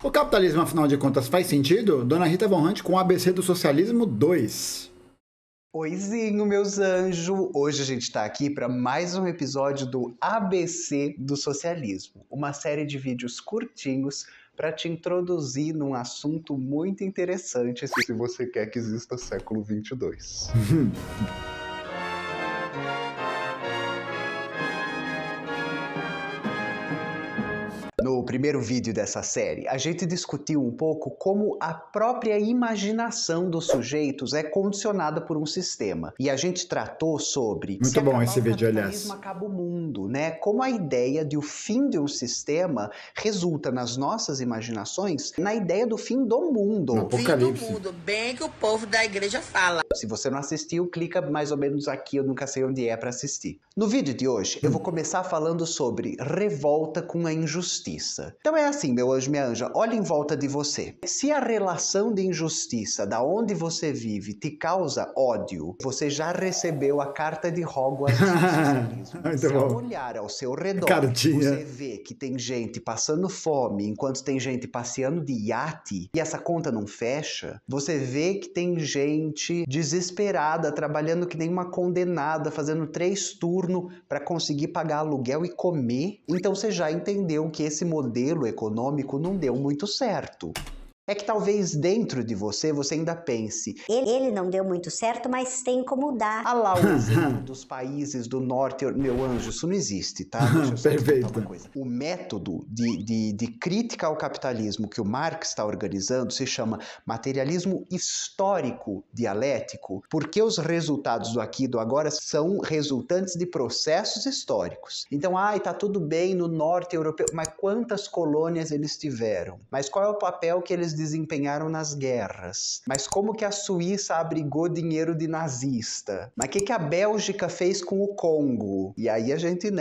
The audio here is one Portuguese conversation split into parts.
O capitalismo, afinal de contas, faz sentido? Dona Rita Von Hunt com o ABC do Socialismo 2. Oizinho, meus anjos! Hoje a gente está aqui para mais um episódio do ABC do Socialismo, uma série de vídeos curtinhos para te introduzir num assunto muito interessante se você quer que exista século 22. No primeiro vídeo dessa série, a gente discutiu um pouco como a própria imaginação dos sujeitos é condicionada por um sistema. E a gente tratou sobre Muito bom esse vídeo, aliás. Acaba o mundo, né? Como a ideia de o fim de um sistema resulta nas nossas imaginações na ideia do fim do mundo. No apocalipse. Fim do mundo, bem que o povo da igreja fala. Se você não assistiu, clica mais ou menos aqui, eu nunca sei onde é para assistir. No vídeo de hoje, eu vou começar falando sobre revolta com a injustiça. Então é assim, meu anjo, minha anja, olha em volta de você. Se a relação de injustiça da onde você vive te causa ódio, você já recebeu a carta de Hogwarts do socialismo. Se ao olhar ao seu redor, você vê que tem gente passando fome enquanto tem gente passeando de iate e essa conta não fecha, você vê que tem gente desesperada, trabalhando que nem uma condenada, fazendo 3 turnos para conseguir pagar aluguel e comer, então você já entendeu que esse modelo econômico não deu muito certo. É que talvez dentro de você ainda pense: ele não deu muito certo, mas tem como dar. Ah lá, o exemplo dos países do norte, meu anjo, isso não existe, tá? Deixa eu só Perfeito. uma coisa. O método de crítica ao capitalismo que o Marx está organizando se chama materialismo histórico dialético, porque os resultados do aqui e do agora são resultantes de processos históricos. Então, tá tudo bem no norte europeu, mas quantas colônias eles tiveram? Mas qual é o papel que eles desempenharam nas guerras? Mas como que a Suíça abrigou dinheiro de nazista? Mas o que a Bélgica fez com o Congo? E aí a gente,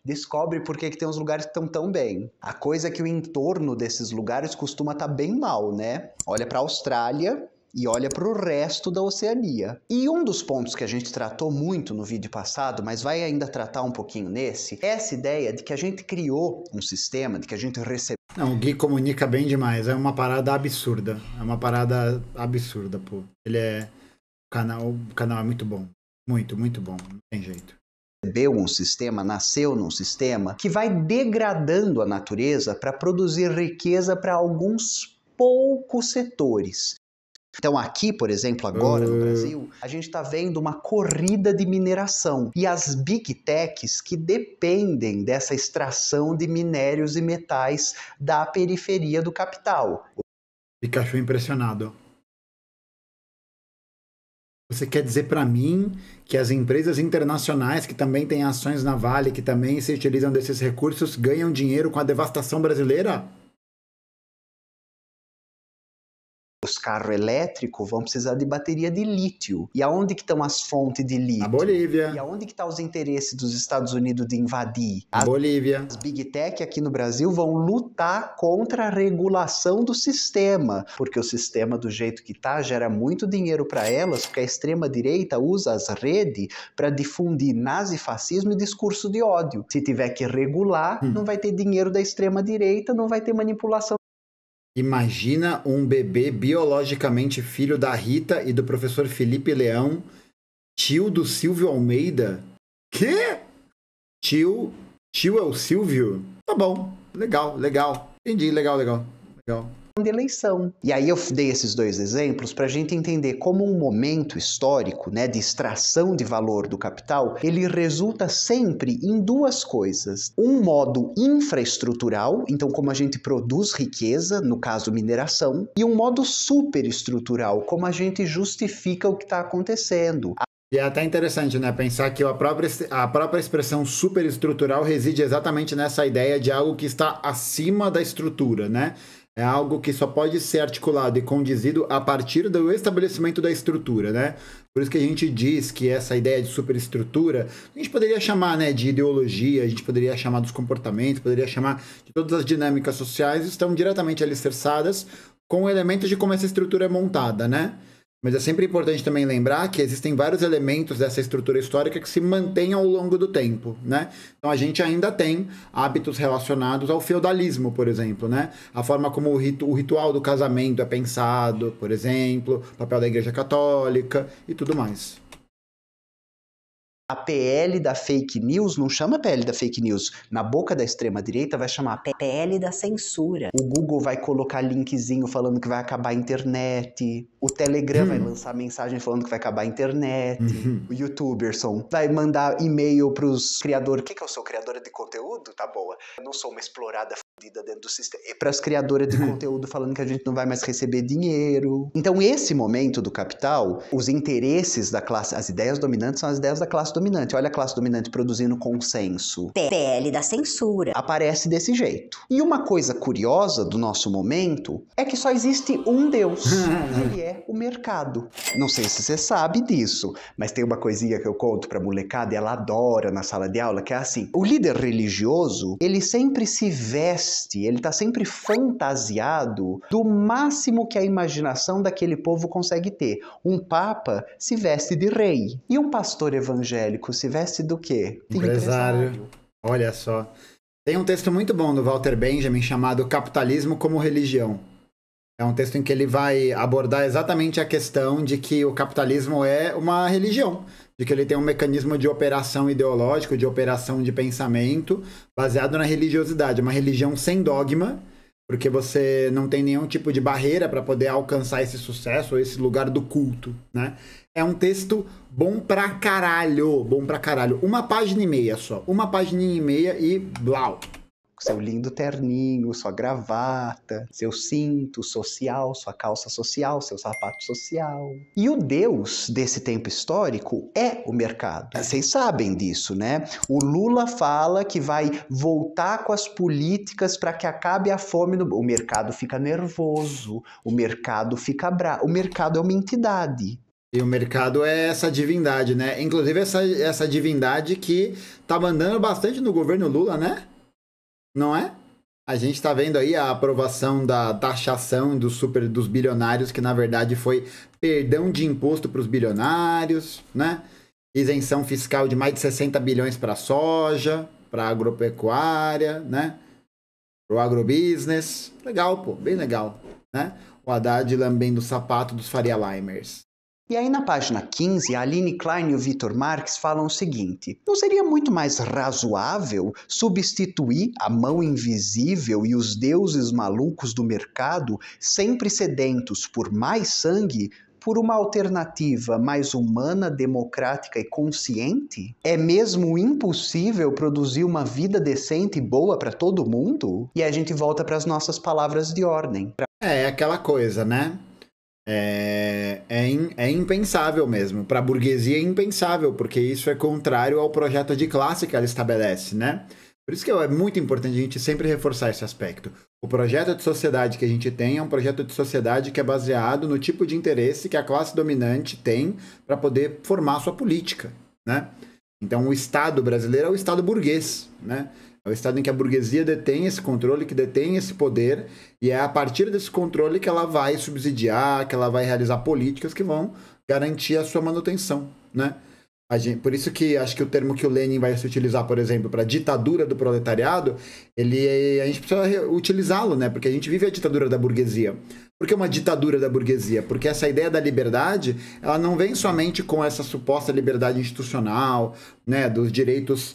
descobre por que tem uns lugares que estão tão bem. A coisa é que o entorno desses lugares costuma estar bem mal, né? Olha para a Austrália e olha para o resto da Oceania. E um dos pontos que a gente tratou muito no vídeo passado, mas vai ainda tratar um pouquinho nesse, é essa ideia de que a gente criou um sistema, de que a gente recebeu. Não, o Gui comunica bem demais. É uma parada absurda. É uma parada absurda, pô. O canal é muito bom. Muito, muito bom. Não tem jeito. Um sistema, nasceu num sistema que vai degradando a natureza para produzir riqueza para alguns poucos setores. Então aqui, por exemplo, agora no Brasil, a gente está vendo uma corrida de mineração. E as Big Techs que dependem dessa extração de minérios e metais da periferia do capital. Pikachu impressionado. Você quer dizer para mim que as empresas internacionais que também têm ações na Vale, que também se utilizam desses recursos, ganham dinheiro com a devastação brasileira? Os carros elétricos vão precisar de bateria de lítio. E aonde que estão as fontes de lítio? Na Bolívia. E aonde que estão os interesses dos Estados Unidos de invadir? Na Bolívia. As Big Tech aqui no Brasil vão lutar contra a regulação do sistema, porque o sistema do jeito que tá gera muito dinheiro para elas, porque a extrema-direita usa as redes para difundir nazifascismo e discurso de ódio. Se tiver que regular, não vai ter dinheiro da extrema-direita, não vai ter manipulação. Imagina um bebê biologicamente filho da Rita e do professor Felipe Leão, tio do Silvio Almeida. Quê? Tio é o Silvio? Tá bom, legal. Entendi, legal. De eleição. E aí eu dei esses 2 exemplos para a gente entender como um momento histórico, de extração de valor do capital, ele resulta sempre em 2 coisas. Um modo infraestrutural, então como a gente produz riqueza, no caso mineração, e um modo superestrutural, como a gente justifica o que está acontecendo. E é até interessante, pensar que a própria expressão superestrutural reside exatamente nessa ideia de algo que está acima da estrutura, É algo que só pode ser articulado e condizido a partir do estabelecimento da estrutura, Por isso que a gente diz que essa ideia de superestrutura, a gente poderia chamar, de ideologia, a gente poderia chamar dos comportamentos, poderia chamar de todas as dinâmicas sociais, estão diretamente alicerçadas com elementos de como essa estrutura é montada, Mas é sempre importante também lembrar que existem vários elementos dessa estrutura histórica que se mantêm ao longo do tempo, né? Então a gente ainda tem hábitos relacionados ao feudalismo, por exemplo, né? A forma como o ritual do casamento é pensado, por exemplo, o papel da Igreja Católica e tudo mais. A PL da fake news não chama PL da fake news. Na boca da extrema-direita vai chamar PL da censura. O Google vai colocar linkzinho falando que vai acabar a internet. O Telegram vai lançar mensagem falando que vai acabar a internet. O YouTuberson vai mandar e-mail pros criadores. O que eu sou? Criadora de conteúdo? Tá boa. Eu não sou uma explorada fodida dentro do sistema. E pras criadoras de conteúdo falando que a gente não vai mais receber dinheiro. Então, esse momento do capital, os interesses da classe, as ideias dominantes são as ideias da classe dominante. Olha a classe dominante produzindo consenso. PL da censura. Aparece desse jeito. E uma coisa curiosa do nosso momento é que só existe um Deus. Ele é o mercado. Não sei se você sabe disso, mas tem uma coisinha que eu conto pra molecada e ela adora na sala de aula, que é assim: o líder religioso, ele sempre se veste, ele tá sempre fantasiado do máximo que a imaginação daquele povo consegue ter. Um papa se veste de rei. E um pastor evangélico se veste do quê? De Empresário. Olha só. Tem um texto muito bom do Walter Benjamin chamado Capitalismo como Religião. É um texto em que ele vai abordar exatamente a questão de que o capitalismo é uma religião, de que ele tem um mecanismo de operação ideológico, de operação de pensamento, baseado na religiosidade, uma religião sem dogma, porque você não tem nenhum tipo de barreira para poder alcançar esse sucesso, ou esse lugar do culto, né? É um texto bom pra caralho, bom pra caralho. 1,5 página só, 1,5 página e blau. Seu lindo terninho, sua gravata, seu cinto social, sua calça social, seu sapato social. E o Deus desse tempo histórico é o mercado. Vocês sabem disso, né? O Lula fala que vai voltar com as políticas para que acabe a fome no... O mercado fica nervoso, o mercado fica bravo. O mercado é uma entidade. E o mercado é essa divindade, né? Inclusive essa divindade que tá mandando bastante no governo Lula, né? Não é? A gente tá vendo aí a aprovação da taxação dos bilionários, que na verdade foi perdão de imposto para os bilionários, né? Isenção fiscal de mais de 60 bilhões para soja, para agropecuária, né? Para o agrobusiness. Legal, pô, bem legal, né? O Haddad lambendo o sapato dos Faria Limers. E aí na página 15, a Aline Klein e o Vitor Marx falam o seguinte: não seria muito mais razoável substituir a mão invisível e os deuses malucos do mercado, sempre sedentos por mais sangue, por uma alternativa mais humana, democrática e consciente? É mesmo impossível produzir uma vida decente e boa para todo mundo? E a gente volta para as nossas palavras de ordem. É aquela coisa, né? É impensável mesmo. Para a burguesia é impensável, porque isso é contrário ao projeto de classe que ela estabelece, né? Por isso que é muito importante a gente sempre reforçar esse aspecto. O projeto de sociedade que a gente tem é um projeto de sociedade que é baseado no tipo de interesse que a classe dominante tem para poder formar sua política, né? Então o Estado brasileiro é o Estado burguês, né? É o Estado em que a burguesia detém esse controle, que detém esse poder, e é a partir desse controle que ela vai subsidiar, que ela vai realizar políticas que vão garantir a sua manutenção, né? Por isso que acho que o termo que o Lenin vai se utilizar, por exemplo, para ditadura do proletariado, a gente precisa utilizá-lo, né? Porque a gente vive a ditadura da burguesia. Por que uma ditadura da burguesia? Porque essa ideia da liberdade, ela não vem somente com essa suposta liberdade institucional, né, dos direitos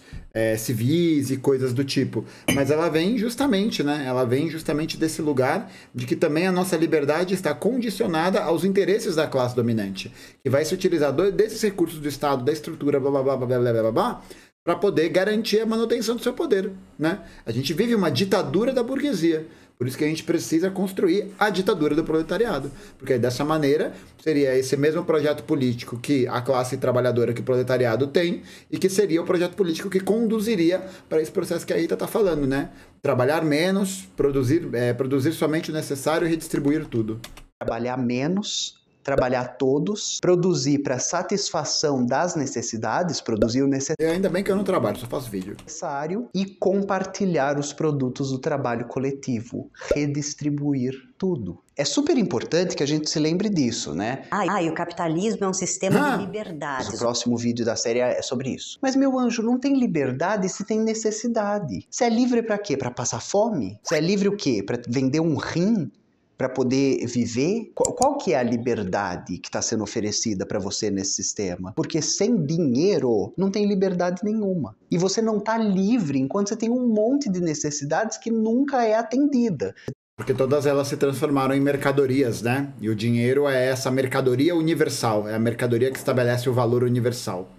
civis e coisas do tipo, mas ela vem justamente, né? Ela vem justamente desse lugar de que também a nossa liberdade está condicionada aos interesses da classe dominante, que vai se utilizar desses recursos do Estado, da estrutura, blá blá blá blá blá blá blá, para poder garantir a manutenção do seu poder, né? A gente vive uma ditadura da burguesia. Por isso que a gente precisa construir a ditadura do proletariado. Porque dessa maneira seria esse mesmo projeto político que a classe trabalhadora, que o proletariado tem, e que seria o projeto político que conduziria para esse processo que a Rita está falando, né? Trabalhar menos, produzir somente o necessário e redistribuir tudo. Trabalhar menos, trabalhar todos, produzir para satisfação das necessidades, produzir o E ainda bem que eu não trabalho, só faço vídeo. necessário e compartilhar os produtos do trabalho coletivo, redistribuir tudo. É super importante que a gente se lembre disso, né? E o capitalismo é um sistema Ah! de O liberdades. próximo vídeo da série é sobre isso. Mas, meu anjo, não tem liberdade se tem necessidade. Você é livre para quê? Para passar fome? Você é livre o quê? Para vender um rim? Para poder viver? Qual que é a liberdade que está sendo oferecida para você nesse sistema? Porque sem dinheiro não tem liberdade nenhuma. E você não está livre enquanto você tem um monte de necessidades que nunca é atendida. Porque todas elas se transformaram em mercadorias, né? E o dinheiro é essa mercadoria universal, é a mercadoria que estabelece o valor universal.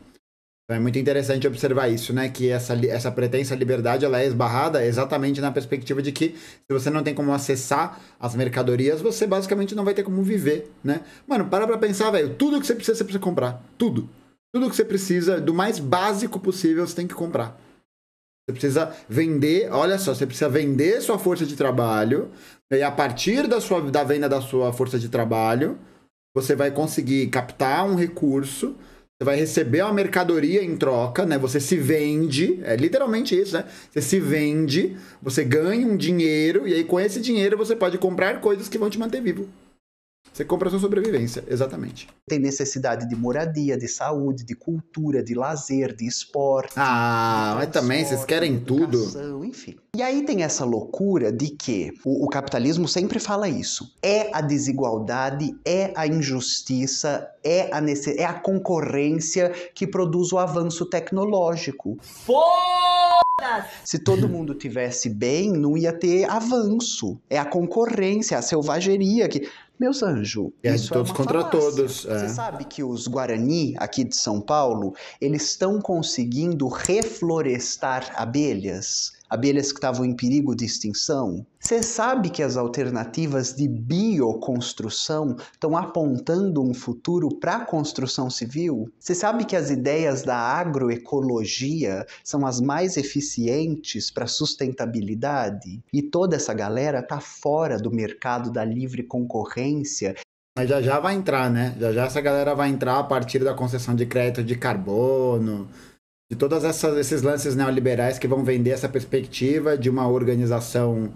Então é muito interessante observar isso, né? Que essa pretensa liberdade, ela é esbarrada exatamente na perspectiva de que se você não tem como acessar as mercadorias, você basicamente não vai ter como viver, né? Mano, pra pensar, velho, tudo que você precisa comprar. Tudo. Tudo que você precisa, do mais básico possível, você tem que comprar. Você precisa vender, olha só, você precisa vender sua força de trabalho, e a partir da venda da sua força de trabalho, você vai conseguir captar um recurso, você vai receber uma mercadoria em troca, né? Você se vende, é literalmente isso, né? Você se vende, você ganha um dinheiro, e aí com esse dinheiro você pode comprar coisas que vão te manter vivo. Você compra a sua sobrevivência, exatamente. Tem necessidade de moradia, de saúde, de cultura, de lazer, de esporte. Mas também vocês querem tudo. Enfim. E aí tem essa loucura de que o capitalismo sempre fala isso. É a desigualdade, é a injustiça, é a concorrência que produz o avanço tecnológico. Se todo mundo tivesse bem, não ia ter avanço. É a concorrência, a selvageria que... Meus anjos, isso todos é uma contra falácia. todos. Você sabe que os Guarani, aqui de São Paulo, eles estão conseguindo reflorestar abelhas? Abelhas que estavam em perigo de extinção? Você sabe que as alternativas de bioconstrução estão apontando um futuro para a construção civil? Você sabe que as ideias da agroecologia são as mais eficientes para a sustentabilidade? E toda essa galera está fora do mercado da livre concorrência. Mas já vai entrar, né? Já essa galera vai entrar a partir da concessão de crédito de carbono, de todos esses lances neoliberais que vão vender essa perspectiva de uma organização,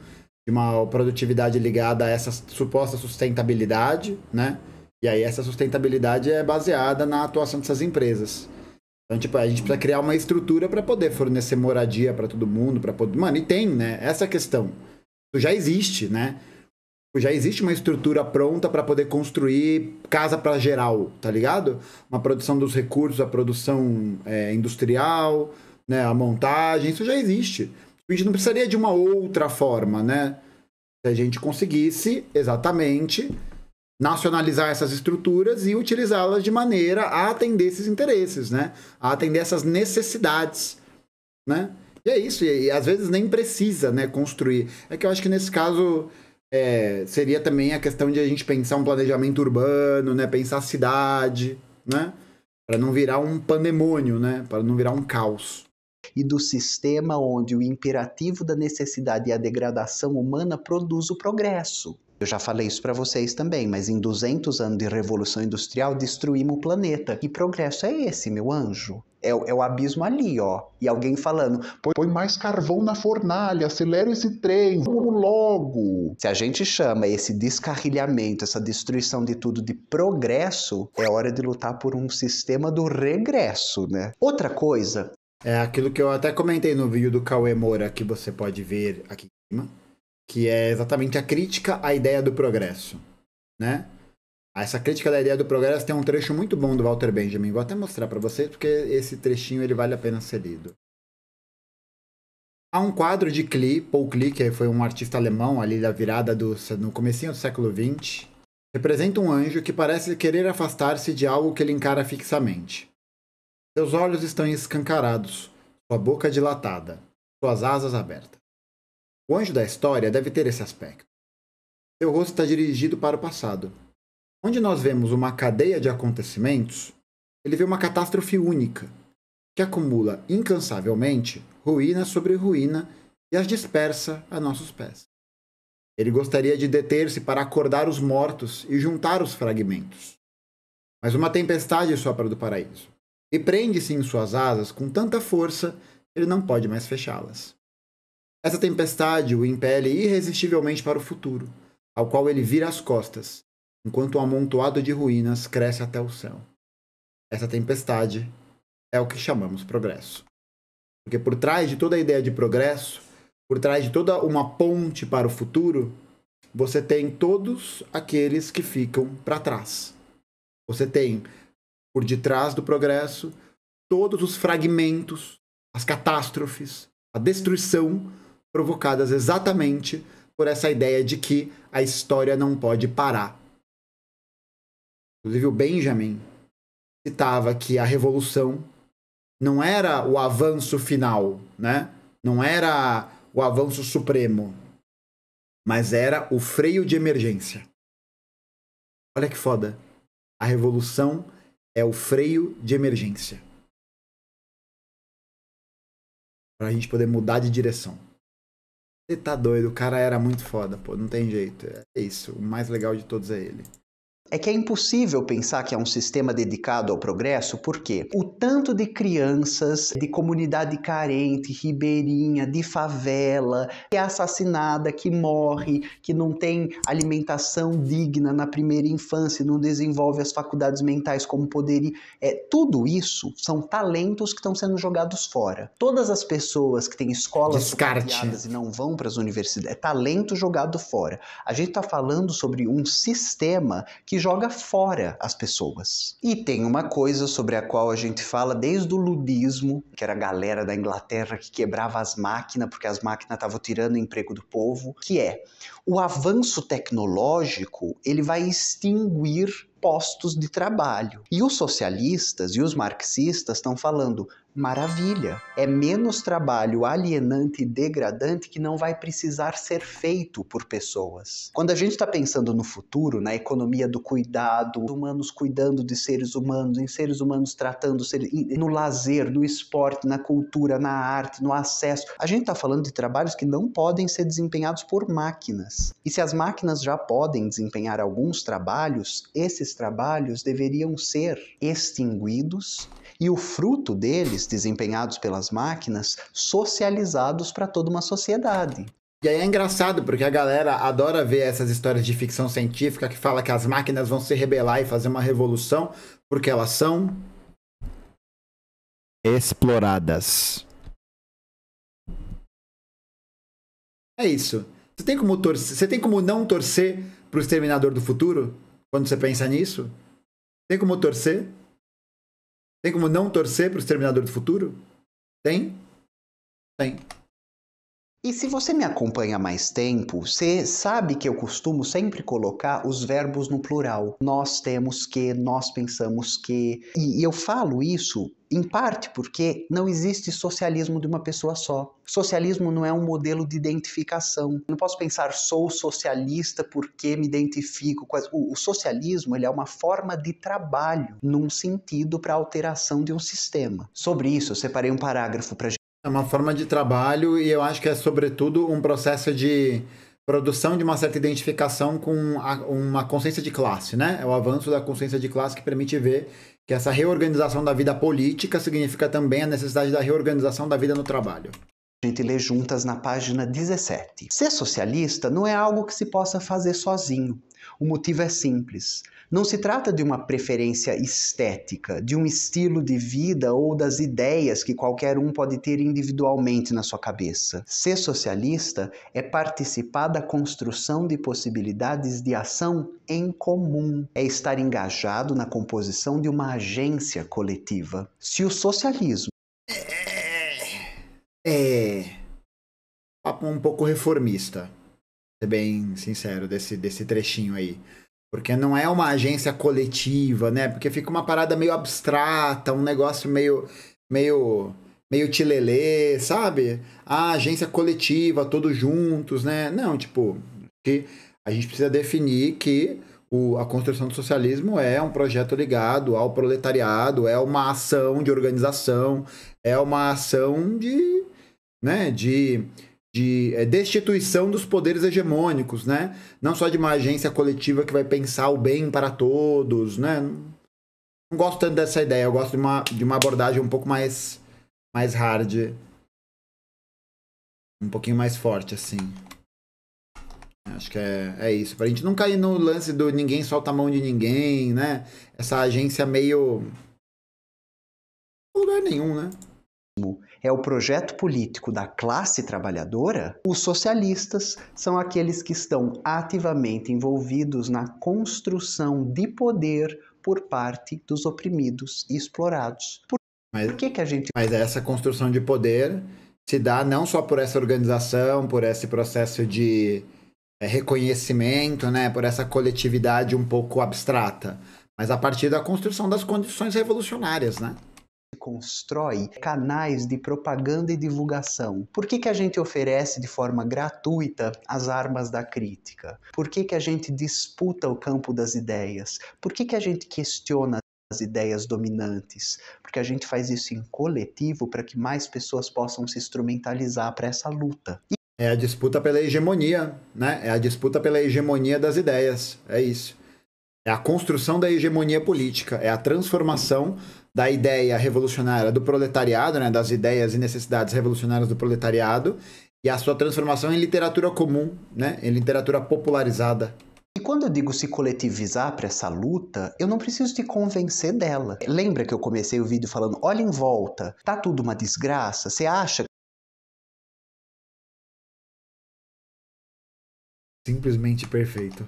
de uma produtividade ligada a essa suposta sustentabilidade, né? E aí essa sustentabilidade é baseada na atuação dessas empresas. Então, tipo, a gente precisa criar uma estrutura para poder fornecer moradia para todo mundo, para poder... Mano, e tem, né? Essa é a questão. Isso já existe, né? Já existe uma estrutura pronta para poder construir casa para geral, tá ligado? Uma produção dos recursos, a produção industrial, né? A montagem, isso já existe. A gente não precisaria de uma outra forma, né? Se a gente conseguisse exatamente nacionalizar essas estruturas e utilizá-las de maneira a atender esses interesses, né? A atender essas necessidades, né? E é isso, e às vezes nem precisa, né, construir. É que eu acho que nesse caso... seria também a questão de a gente pensar um planejamento urbano, né? Pensar a cidade, né? Para não virar um pandemônio, né? Para não virar um caos. E do sistema onde o imperativo da necessidade e a degradação humana produz o progresso. Eu já falei isso para vocês também, mas em 200 anos de Revolução Industrial destruímos o planeta. Que progresso é esse, meu anjo? É o abismo ali, ó. E alguém falando, põe mais carvão na fornalha, acelera esse trem, vamos logo. Se a gente chama esse descarrilhamento, essa destruição de tudo de progresso, é hora de lutar por um sistema do regresso, né? Outra coisa... É aquilo que eu até comentei no vídeo do Cauê Moura, que você pode ver aqui em cima, que é exatamente a crítica à ideia do progresso, né? Essa crítica da ideia do progresso tem um trecho muito bom do Walter Benjamin. Vou até mostrar para vocês, porque esse trechinho ele vale a pena ser lido. Há um quadro de Paul Klee, que foi um artista alemão ali da virada no comecinho do século XX, representa um anjo que parece querer afastar-se de algo que ele encara fixamente. Seus olhos estão escancarados, sua boca dilatada, suas asas abertas. O anjo da história deve ter esse aspecto. Seu rosto está dirigido para o passado. Onde nós vemos uma cadeia de acontecimentos, ele vê uma catástrofe única, que acumula incansavelmente ruína sobre ruína e as dispersa a nossos pés. Ele gostaria de deter-se para acordar os mortos e juntar os fragmentos. Mas uma tempestade sopra do paraíso e prende-se em suas asas com tanta força que ele não pode mais fechá-las. Essa tempestade o impele irresistivelmente para o futuro, ao qual ele vira as costas, enquanto um amontoado de ruínas cresce até o céu. Essa tempestade é o que chamamos progresso. Porque por trás de toda a ideia de progresso, por trás de toda uma ponte para o futuro, você tem todos aqueles que ficam para trás. Você tem, por detrás do progresso, todos os fragmentos, as catástrofes, a destruição provocadas exatamente por essa ideia de que a história não pode parar. Inclusive o Benjamin citava que a revolução não era o avanço final, né? Não era o avanço supremo, mas era o freio de emergência. Olha que foda. A revolução é o freio de emergência. Pra gente poder mudar de direção. Você tá doido, o cara era muito foda, pô, não tem jeito. É isso, o mais legal de todos é ele. É que é impossível pensar que é um sistema dedicado ao progresso, porque o tanto de crianças de comunidade carente, ribeirinha, de favela, que é assassinada, que morre, que não tem alimentação digna na primeira infância, não desenvolve as faculdades mentais como poderia. Tudo isso são talentos que estão sendo jogados fora. Todas as pessoas que têm escolas sucateadas e não vão para as universidades, é talento jogado fora. A gente está falando sobre um sistema que joga fora as pessoas. E tem uma coisa sobre a qual a gente fala desde o ludismo, que era a galera da Inglaterra que quebrava as máquinas porque as máquinas estavam tirando o emprego do povo, que é o avanço tecnológico, ele vai extinguir postos de trabalho. E os socialistas e os marxistas estão falando, maravilha, é menos trabalho alienante e degradante que não vai precisar ser feito por pessoas. Quando a gente está pensando no futuro, na economia do cuidado, humanos cuidando de seres humanos, em seres humanos tratando seres, no lazer, no esporte, na cultura, na arte, no acesso, a gente está falando de trabalhos que não podem ser desempenhados por máquinas. E se as máquinas já podem desempenhar alguns trabalhos, esses trabalhos deveriam ser extinguidos e o fruto deles, desempenhados pelas máquinas, socializados para toda uma sociedade. E aí é engraçado, porque a galera adora ver essas histórias de ficção científica que fala que as máquinas vão se rebelar e fazer uma revolução, porque elas são exploradas. É isso. Você tem como não torcer pro Exterminador do Futuro? Quando você pensa nisso? Tem como torcer? Tem como não torcer pro Exterminador do Futuro? Tem? Tem. E se você me acompanha há mais tempo, você sabe que eu costumo sempre colocar os verbos no plural. Nós temos que, nós pensamos que. E eu falo isso em parte porque não existe socialismo de uma pessoa só. Socialismo não é um modelo de identificação. Eu não posso pensar, sou socialista porque me identifico com... O socialismo, ele é uma forma de trabalho, num sentido para a alteração de um sistema. Sobre isso, eu separei um parágrafo para... É uma forma de trabalho e eu acho que é, sobretudo, um processo de produção de uma certa identificação com uma consciência de classe, né? É o avanço da consciência de classe que permite ver que essa reorganização da vida política significa também a necessidade da reorganização da vida no trabalho. A gente lê juntas na página 17. Ser socialista não é algo que se possa fazer sozinho. O motivo é simples. Não se trata de uma preferência estética, de um estilo de vida ou das ideias que qualquer um pode ter individualmente na sua cabeça. Ser socialista é participar da construção de possibilidades de ação em comum. É estar engajado na composição de uma agência coletiva. Se o socialismo... Papo um pouco reformista, pra ser bem sincero, desse trechinho aí. Porque não é uma agência coletiva, né? Porque fica uma parada meio abstrata, um negócio meio tilelê, sabe? Ah, agência coletiva, todos juntos, né? Não, tipo, que a gente precisa definir que a construção do socialismo é um projeto ligado ao proletariado, é uma ação de organização, é uma ação de destituição dos poderes hegemônicos, né? Não só de uma agência coletiva que vai pensar o bem para todos, né? Não gosto tanto dessa ideia, eu gosto de uma abordagem um pouco mais hard, um pouquinho mais forte, assim. Acho que é isso. Pra gente não cair no lance do ninguém solta a mão de ninguém, né? Essa agência meio... lugar nenhum, né? É o projeto político da classe trabalhadora, os socialistas são aqueles que estão ativamente envolvidos na construção de poder por parte dos oprimidos e explorados. Por que a gente... Mas essa construção de poder se dá não só por essa organização, por esse processo de reconhecimento, né, por essa coletividade um pouco abstrata, mas a partir da construção das condições revolucionárias, né? Constrói canais de propaganda e divulgação. Por que a gente oferece de forma gratuita as armas da crítica? Por que a gente disputa o campo das ideias? Por que a gente questiona as ideias dominantes? Porque a gente faz isso em coletivo para que mais pessoas possam se instrumentalizar para essa luta. É a disputa pela hegemonia, né? É a disputa pela hegemonia das ideias, é isso. É a construção da hegemonia política, é a transformação da ideia revolucionária do proletariado, né, das ideias e necessidades revolucionárias do proletariado, e a sua transformação em literatura comum, né, em literatura popularizada. E quando eu digo se coletivizar para essa luta, eu não preciso te convencer dela. Lembra que eu comecei o vídeo falando, olha em volta, tá tudo uma desgraça? Você acha simplesmente perfeito.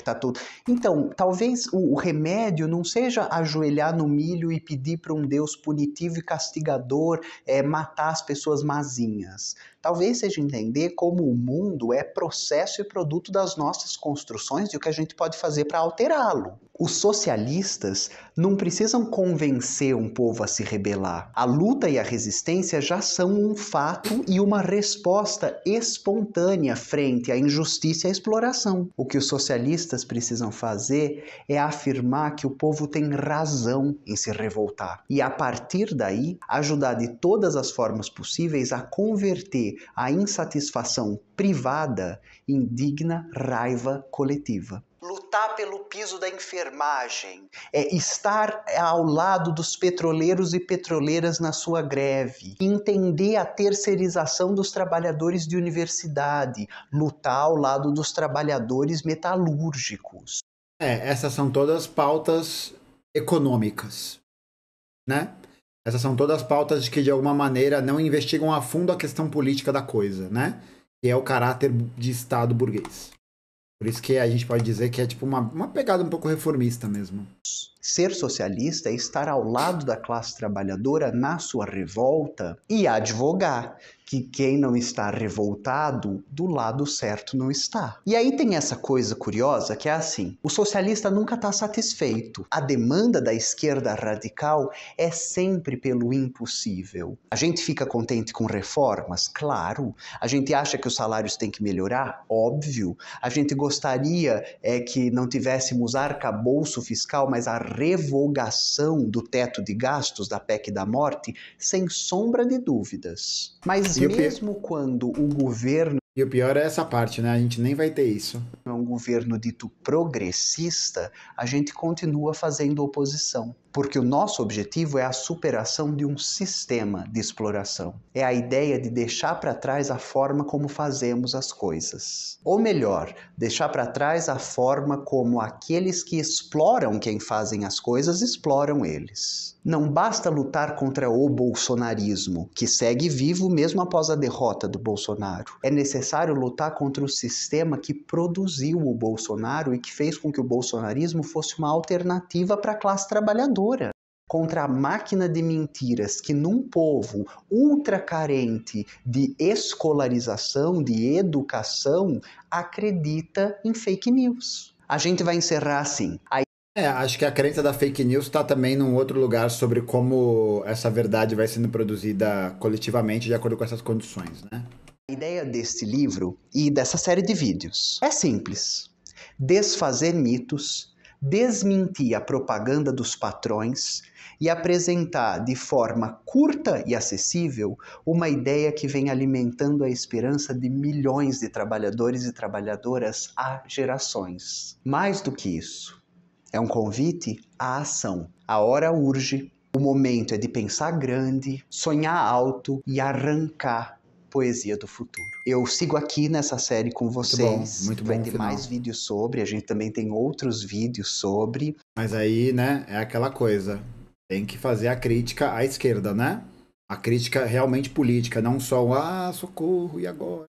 Tá tudo. Então, talvez o remédio não seja ajoelhar no milho e pedir para um Deus punitivo e castigador matar as pessoas mazinhas. Talvez seja entender como o mundo é processo e produto das nossas construções e o que a gente pode fazer para alterá-lo. Os socialistas não precisam convencer um povo a se rebelar. A luta e a resistência já são um fato e uma resposta espontânea frente à injustiça e à exploração. O que os socialistas precisam fazer é afirmar que o povo tem razão em se revoltar. E a partir daí, ajudar de todas as formas possíveis a converter a insatisfação privada em digna raiva coletiva. Lutar pelo piso da enfermagem, estar ao lado dos petroleiros e petroleiras na sua greve, entender a terceirização dos trabalhadores de universidade, lutar ao lado dos trabalhadores metalúrgicos. Essas são todas pautas econômicas, né? Essas são todas pautas que, de alguma maneira, não investigam a fundo a questão política da coisa, né? Que é o caráter de Estado burguês. Por isso que a gente pode dizer que é tipo uma pegada um pouco reformista mesmo. Ser socialista é estar ao lado da classe trabalhadora na sua revolta e advogar que quem não está revoltado, do lado certo não está. E aí tem essa coisa curiosa que é assim, o socialista nunca está satisfeito. A demanda da esquerda radical é sempre pelo impossível. A gente fica contente com reformas? Claro. A gente acha que os salários têm que melhorar? Óbvio. A gente gostaria que não tivéssemos arcabouço fiscal, mas a revogação do teto de gastos da PEC da morte, sem sombra de dúvidas. Mas mesmo quando o governo... E o pior é essa parte, né? A gente nem vai ter isso. É um governo dito progressista, a gente continua fazendo oposição. Porque o nosso objetivo é a superação de um sistema de exploração. É a ideia de deixar para trás a forma como fazemos as coisas. Ou melhor, deixar para trás a forma como aqueles que exploram quem fazem as coisas exploram eles. Não basta lutar contra o bolsonarismo, que segue vivo mesmo após a derrota do Bolsonaro. É necessário lutar contra o sistema que produziu o Bolsonaro e que fez com que o bolsonarismo fosse uma alternativa para a classe trabalhadora. Contra a máquina de mentiras que num povo ultra carente de escolarização, de educação, acredita em fake news. A gente vai encerrar assim. Acho que a crença da fake news está também num outro lugar sobre como essa verdade vai sendo produzida coletivamente de acordo com essas condições, né? A ideia deste livro e dessa série de vídeos é simples. Desfazer mitos, desmentir a propaganda dos patrões e apresentar de forma curta e acessível uma ideia que vem alimentando a esperança de milhões de trabalhadores e trabalhadoras há gerações. Mais do que isso, é um convite à ação. A hora urge, o momento é de pensar grande, sonhar alto e arrancar poesia do futuro. Eu sigo aqui nessa série com vocês. Muito bom Vai ter final. mais vídeos sobre, a gente também tem outros vídeos sobre. Mas aí, né, é aquela coisa. Tem que fazer a crítica à esquerda, né? A crítica realmente política, não só o socorro, e agora?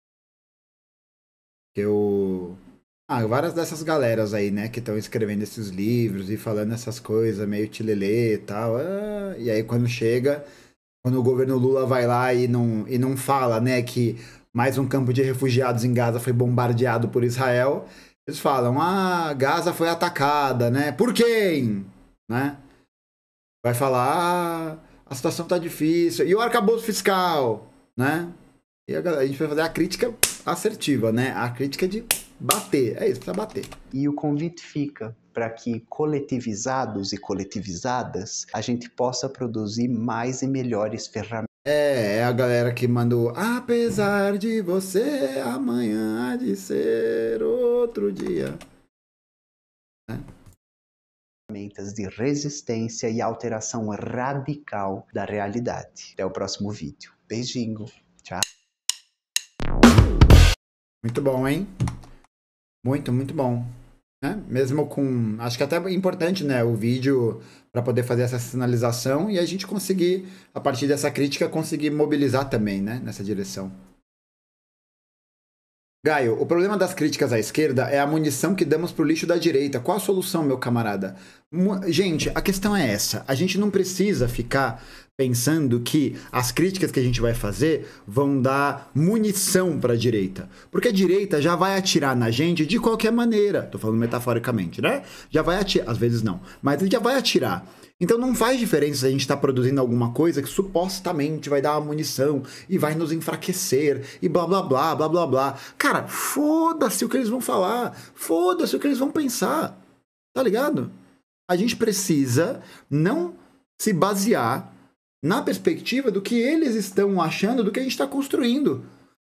Várias dessas galeras aí, né, que estão escrevendo esses livros e falando essas coisas meio tilelê e tal. E aí quando o governo Lula vai lá e não fala, né, que mais um campo de refugiados em Gaza foi bombardeado por Israel, eles falam, Gaza foi atacada, né? Por quem? Né? Vai falar, a situação tá difícil. E o arcabouço fiscal, né? E a gente vai fazer a crítica assertiva, né? A crítica de bater. É isso, precisa bater. E o convite fica para que, coletivizados e coletivizadas, a gente possa produzir mais e melhores ferramentas. É a galera que mandou, apesar de você, amanhã há de ser outro dia. Ferramentas de resistência e alteração radical da realidade. Até o próximo vídeo. Beijinho. Tchau. Muito bom, hein? Muito, muito bom. Né? Mesmo com... Acho que até é importante, né? O vídeo para poder fazer essa sinalização e a gente conseguir, a partir dessa crítica, conseguir mobilizar também, né? Nessa direção. Gaio, o problema das críticas à esquerda é a munição que damos pro lixo da direita. Qual a solução, meu camarada? Gente, a questão é essa. A gente não precisa ficar pensando que as críticas que a gente vai fazer vão dar munição para a direita. Porque a direita já vai atirar na gente de qualquer maneira. Tô falando metaforicamente, né? Já vai atirar, às vezes não, mas já vai atirar. Então não faz diferença se a gente está produzindo alguma coisa que supostamente vai dar uma munição e vai nos enfraquecer e blá blá blá blá blá blá. Cara, foda-se o que eles vão falar, foda-se o que eles vão pensar, tá ligado? A gente precisa não se basear na perspectiva do que eles estão achando do que a gente está construindo.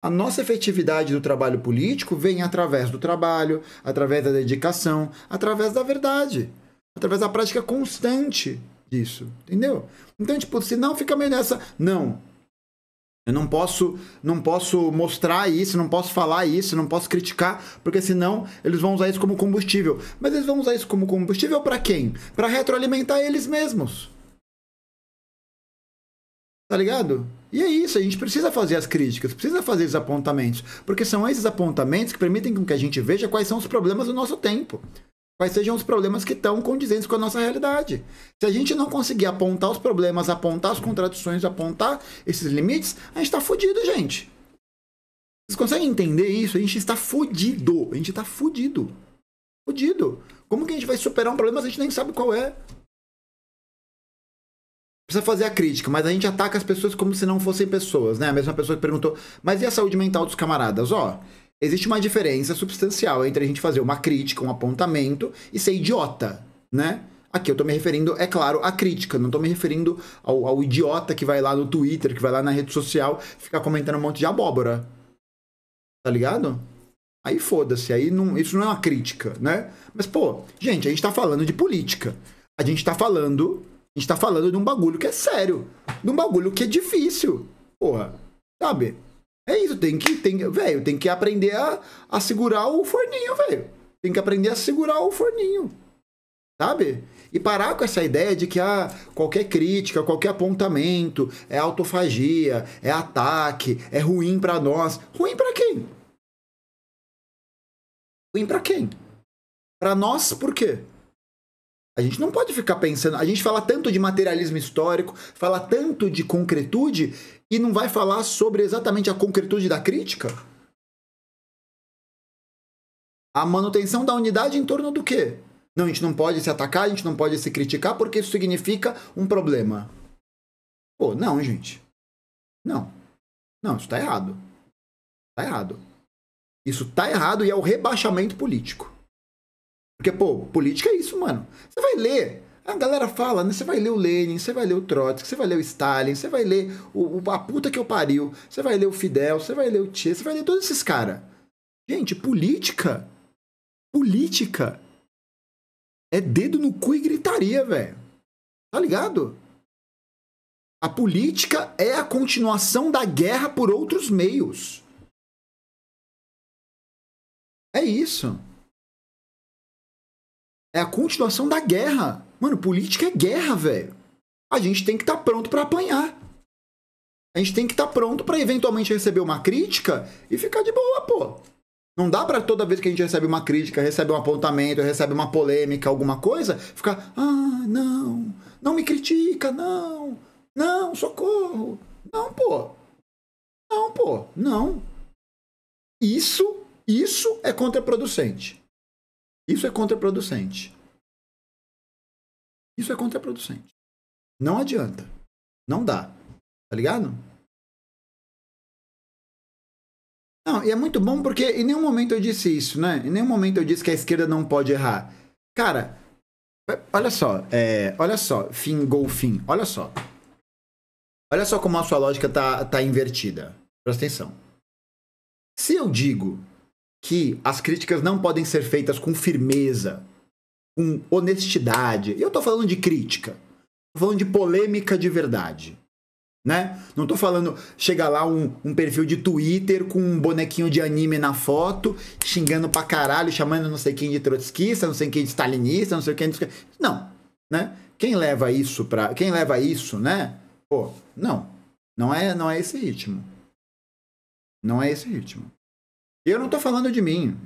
A nossa efetividade do trabalho político vem através do trabalho, através da dedicação, através da verdade. Através da prática constante disso, entendeu? Então, tipo, se não fica meio nessa... Não, eu não posso mostrar isso, não posso falar isso, não posso criticar, porque senão eles vão usar isso como combustível. Mas eles vão usar isso como combustível para quem? Para retroalimentar eles mesmos. Tá ligado? E é isso, a gente precisa fazer as críticas, precisa fazer esses apontamentos, porque são esses apontamentos que permitem que a gente veja quais são os problemas do nosso tempo. Quais sejam os problemas que estão condizentes com a nossa realidade. Se a gente não conseguir apontar os problemas, apontar as contradições, apontar esses limites, a gente está fudido, gente. Vocês conseguem entender isso? A gente está fudido. A gente está fudido. Fudido. Como que a gente vai superar um problema se a gente nem sabe qual é? Precisa fazer a crítica, mas a gente ataca as pessoas como se não fossem pessoas, né? A mesma pessoa que perguntou, mas e a saúde mental dos camaradas? Existe uma diferença substancial entre a gente fazer uma crítica, um apontamento e ser idiota, né? Aqui eu tô me referindo, é claro, à crítica, não tô me referindo ao idiota que vai lá no Twitter, que vai lá na rede social, ficar comentando um monte de abóbora. Tá ligado? Aí foda-se, aí não, isso não é uma crítica, né? Mas, pô, gente, a gente tá falando de política. A gente tá falando de um bagulho que é sério, de um bagulho que é difícil. Porra, sabe? É isso, tem que aprender a segurar o forninho, velho. Tem que aprender a segurar o forninho, sabe? E parar com essa ideia de que qualquer crítica, qualquer apontamento é autofagia, é ataque, é ruim pra nós. Ruim pra quem? Ruim pra quem? Pra nós, por quê? A gente não pode ficar pensando... A gente fala tanto de materialismo histórico, fala tanto de concretude e não vai falar sobre exatamente a concretude da crítica? A manutenção da unidade em torno do quê? Não, a gente não pode se atacar, a gente não pode se criticar porque isso significa um problema. Pô, não, gente. Não. Não, isso tá errado. Tá errado. Isso tá errado e é o rebaixamento político. Porque, pô, política é isso, mano. Você vai ler, a galera fala, né? Você vai ler o Lenin, você vai ler o Trotsky, você vai ler o Stalin, você vai ler a puta que eu pariu, você vai ler o Fidel, você vai ler o Che, você vai ler todos esses caras. Gente, política é dedo no cu e gritaria, velho. Tá ligado? A política é a continuação da guerra por outros meios. É isso. É a continuação da guerra. Mano, política é guerra, velho. A gente tem que estar pronto pra apanhar. A gente tem que estar pronto pra eventualmente receber uma crítica e ficar de boa, pô. Não dá pra toda vez que a gente recebe uma crítica, recebe um apontamento, recebe uma polêmica, alguma coisa, ficar, não me critica, não, socorro. Não, pô. Não. Isso é contraproducente. Isso é contraproducente. Não adianta. Não dá. Tá ligado? Não, e é muito bom porque em nenhum momento eu disse isso, né? Em nenhum momento eu disse que a esquerda não pode errar. Cara, olha só, fim, olha só. Olha só como a sua lógica tá invertida. Presta atenção. Se eu digo que as críticas não podem ser feitas com firmeza, com honestidade, e eu tô falando de crítica, tô falando de polêmica de verdade, né? Não tô falando, chega lá um perfil de Twitter com um bonequinho de anime na foto, xingando pra caralho, chamando não sei quem de trotskista, não sei quem de stalinista, não sei quem de... Não, né? Quem leva isso, né? Pô, não é esse ritmo. Não é esse ritmo. E eu não tô falando de mim.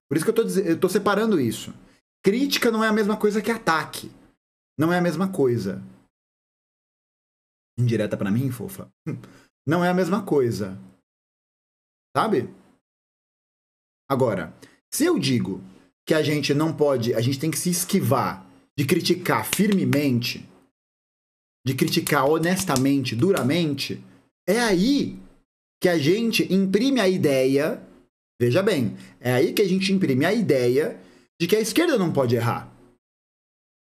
Por isso que eu tô separando isso. Crítica não é a mesma coisa que ataque. Não é a mesma coisa. Indireta pra mim, fofa? Não é a mesma coisa. Sabe? Agora, se eu digo que a gente tem que se esquivar de criticar firmemente, de criticar honestamente, duramente, é aí que a gente imprime a ideia, veja bem, é aí que a gente imprime a ideia de que a esquerda não pode errar.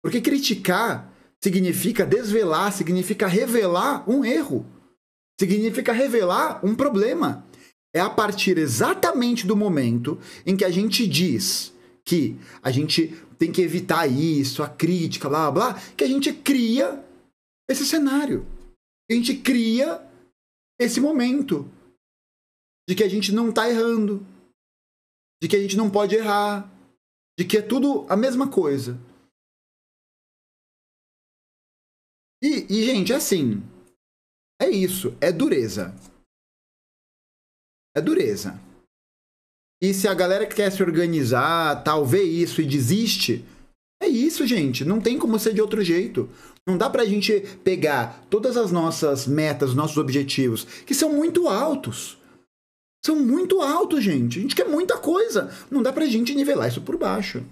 Porque criticar significa desvelar, significa revelar um erro, significa revelar um problema. É a partir exatamente do momento em que a gente diz que a gente tem que evitar isso, a crítica, blá, blá, blá, que a gente cria esse cenário. A gente cria esse momento de que a gente não tá errando, de que a gente não pode errar, de que é tudo a mesma coisa. E gente, é assim, é isso, é dureza. É dureza. E se a galera que quer se organizar, tal, vê isso e desiste, é isso, gente, não tem como ser de outro jeito. Não dá pra gente pegar todas as nossas metas, nossos objetivos, que são muito altos. São muito altos, gente. A gente quer muita coisa. Não dá pra gente nivelar isso por baixo.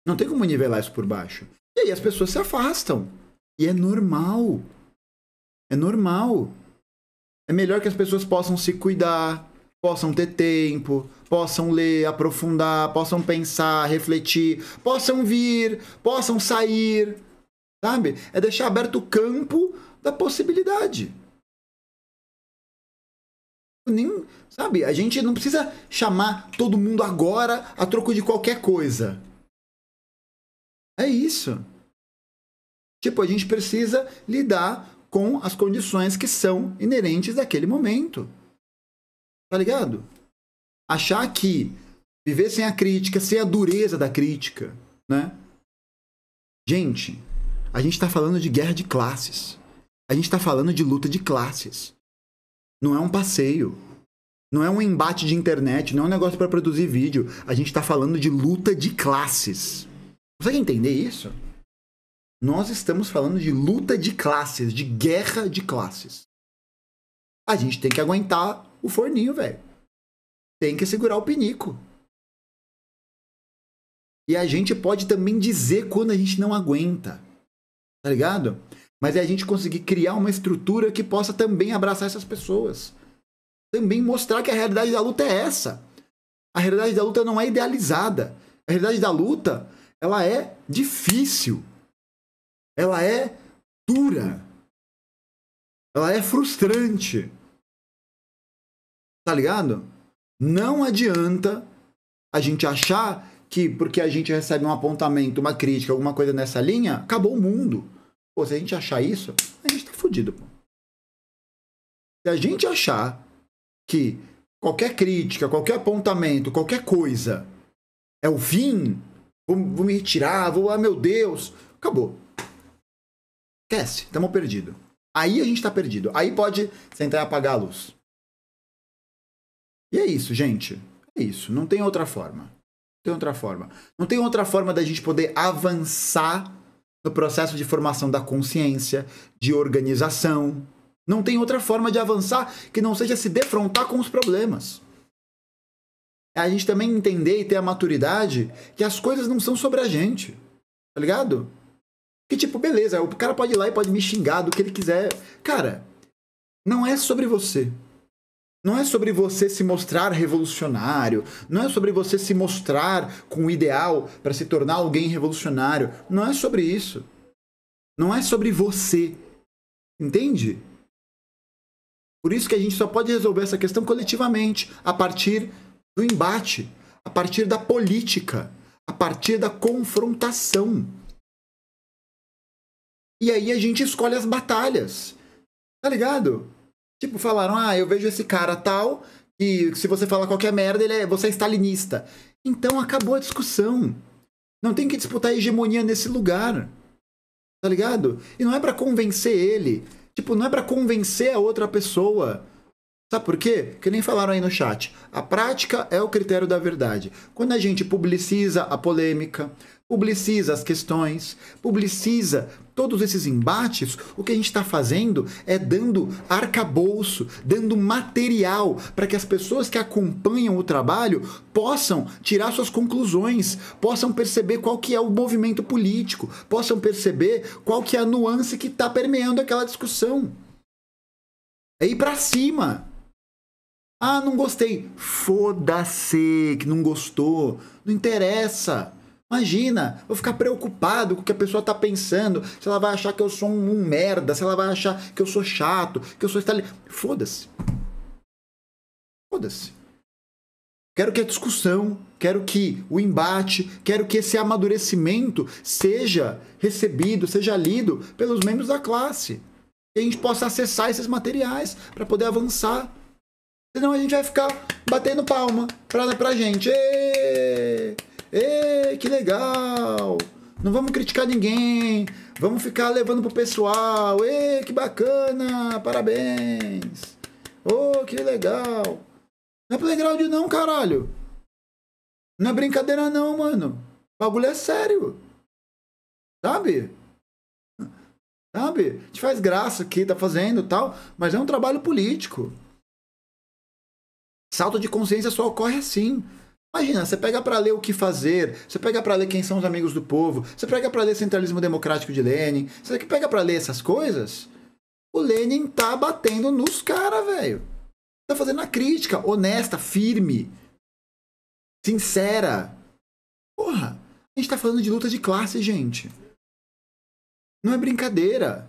Não tem como nivelar isso por baixo. E aí as pessoas se afastam. E é normal. É normal. É melhor que as pessoas possam se cuidar, possam ter tempo, possam ler, aprofundar, possam pensar, refletir, possam vir, possam sair. Sabe? É deixar aberto o campo da possibilidade. Sabe? A gente não precisa chamar todo mundo agora a troco de qualquer coisa. É isso. Tipo, a gente precisa lidar com as condições que são inerentes daquele momento. Tá ligado? Achar que viver sem a crítica, sem a dureza da crítica, né? Gente, a gente tá falando de guerra de classes. A gente tá falando de luta de classes. Não é um passeio. Não é um embate de internet. Não é um negócio para produzir vídeo. A gente tá falando de luta de classes. Consegue entender isso? Nós estamos falando de luta de classes, de guerra de classes. A gente tem que aguentar o forninho, velho. Tem que segurar o pinico. E a gente pode também dizer quando a gente não aguenta. Tá ligado? Mas é a gente conseguir criar uma estrutura que possa também abraçar essas pessoas. Também mostrar que a realidade da luta é essa. A realidade da luta não é idealizada. A realidade da luta, ela é difícil. Ela é dura. Ela é frustrante. Tá ligado? Não adianta a gente achar que porque a gente recebe um apontamento, uma crítica, alguma coisa nessa linha, acabou o mundo. Pô, se a gente achar isso, a gente tá fudido, pô. Se a gente achar que qualquer crítica, qualquer apontamento, qualquer coisa é o fim, vou me retirar, meu Deus, acabou. Esquece, estamos perdidos. Aí a gente tá perdido. Aí pode sentar e apagar a luz. E é isso, gente. É isso. Não tem outra forma. Não tem outra forma. Não tem outra forma da gente poder avançar no processo de formação da consciência, de organização. Não tem outra forma de avançar que não seja se defrontar com os problemas. É a gente também entender e ter a maturidade que as coisas não são sobre a gente. Tá ligado? Que tipo, beleza, o cara pode ir lá e pode me xingar do que ele quiser. Cara, não é sobre você. Não é sobre você se mostrar revolucionário. Não é sobre você se mostrar com o ideal para se tornar alguém revolucionário. Não é sobre isso. Não é sobre você. Entende? Por isso que a gente só pode resolver essa questão coletivamente, a partir do embate, a partir da política, a partir da confrontação. E aí a gente escolhe as batalhas. Tá ligado? Tipo, falaram, eu vejo esse cara tal, e se você falar qualquer merda, você é stalinista. Então acabou a discussão. Não tem que disputar a hegemonia nesse lugar. Tá ligado? E não é pra convencer ele. Tipo, não é pra convencer a outra pessoa. Sabe por quê? Que nem falaram aí no chat. A prática é o critério da verdade. Quando a gente publiciza a polêmica, publiciza as questões, publiciza todos esses embates, o que a gente está fazendo é dando arcabouço, dando material para que as pessoas que acompanham o trabalho possam tirar suas conclusões, possam perceber qual que é o movimento político, possam perceber qual que é a nuance que está permeando aquela discussão. É ir para cima. Ah, não gostei. Foda-se que não gostou. Não interessa. Imagina, vou ficar preocupado com o que a pessoa tá pensando, se ela vai achar que eu sou um merda, se ela vai achar que eu sou chato, que eu sou stalinista. Foda-se. Foda-se. Quero que a discussão, quero que o embate, quero que esse amadurecimento seja recebido, seja lido pelos membros da classe. Que a gente possa acessar esses materiais para poder avançar. Senão a gente vai ficar batendo palma pra gente. Que legal! Não vamos criticar ninguém. Vamos ficar levando pro pessoal. Que bacana! Parabéns! Oh, que legal! Não é playground não, caralho! Não é brincadeira não, mano. O bagulho é sério. Sabe? Sabe? A gente faz graça aqui, tá fazendo e tal, mas é um trabalho político. Salto de consciência só ocorre assim. Imagina, você pega para ler O que Fazer, você pega para ler Quem São os Amigos do Povo, você pega para ler Centralismo Democrático de Lenin, você pega para ler essas coisas, o Lenin tá batendo nos caras, velho. Tá fazendo a crítica honesta, firme, sincera. Porra, a gente tá falando de luta de classe, gente. Não é brincadeira.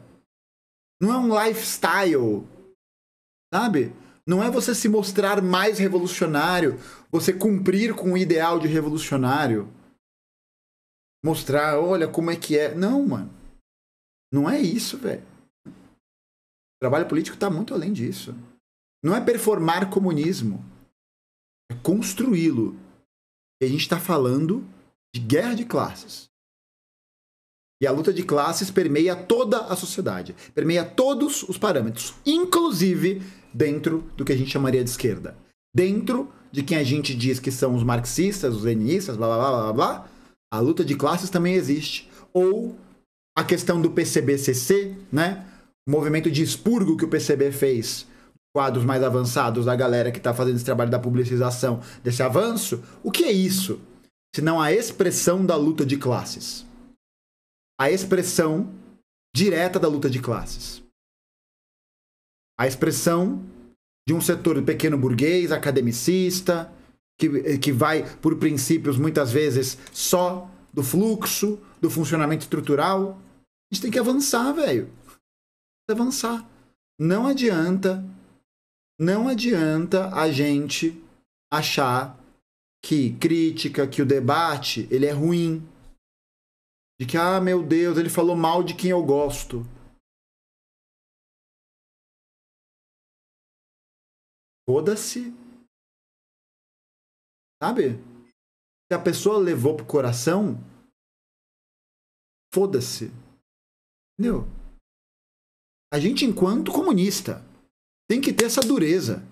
Não é um lifestyle, sabe? Não é você se mostrar mais revolucionário, você cumprir com o ideal de revolucionário. Mostrar, olha como é que é. Não, mano. Não é isso, velho. O trabalho político tá muito além disso. Não é performar comunismo. É construí-lo. E a gente tá falando de guerra de classes. E a luta de classes permeia toda a sociedade. Permeia todos os parâmetros. Inclusive dentro do que a gente chamaria de esquerda. Dentro de quem a gente diz que são os marxistas, os leninistas, blá, blá, blá, blá, blá, a luta de classes também existe. Ou a questão do PCB-CC, né? O movimento de expurgo que o PCB fez, quadros mais avançados da galera que está fazendo esse trabalho da publicização desse avanço. O que é isso? Senão a expressão da luta de classes. A expressão direta da luta de classes. A expressão de um setor pequeno burguês, academicista, que vai por princípios, muitas vezes, só do fluxo, do funcionamento estrutural. A gente tem que avançar, velho. Avançar. Não adianta a gente achar que crítica, que o debate, ele é ruim. De que, meu Deus, ele falou mal de quem eu gosto. Foda-se. Sabe? Se a pessoa levou pro coração, foda-se. Entendeu? A gente, enquanto comunista, tem que ter essa dureza.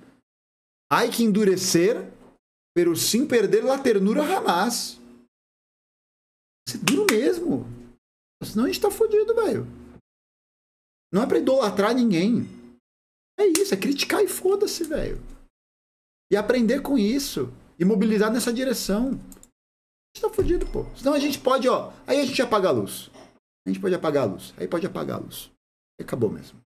Hay que endurecer, pero sin perder la ternura jamás. Isso é duro mesmo. Senão a gente tá fodido, velho. Não é pra idolatrar ninguém. É isso, é criticar e foda-se, velho. E aprender com isso. E mobilizar nessa direção. A gente tá fodido, pô. Senão a gente pode, aí a gente apaga a luz. A gente pode apagar a luz. Aí pode apagar a luz. E acabou mesmo.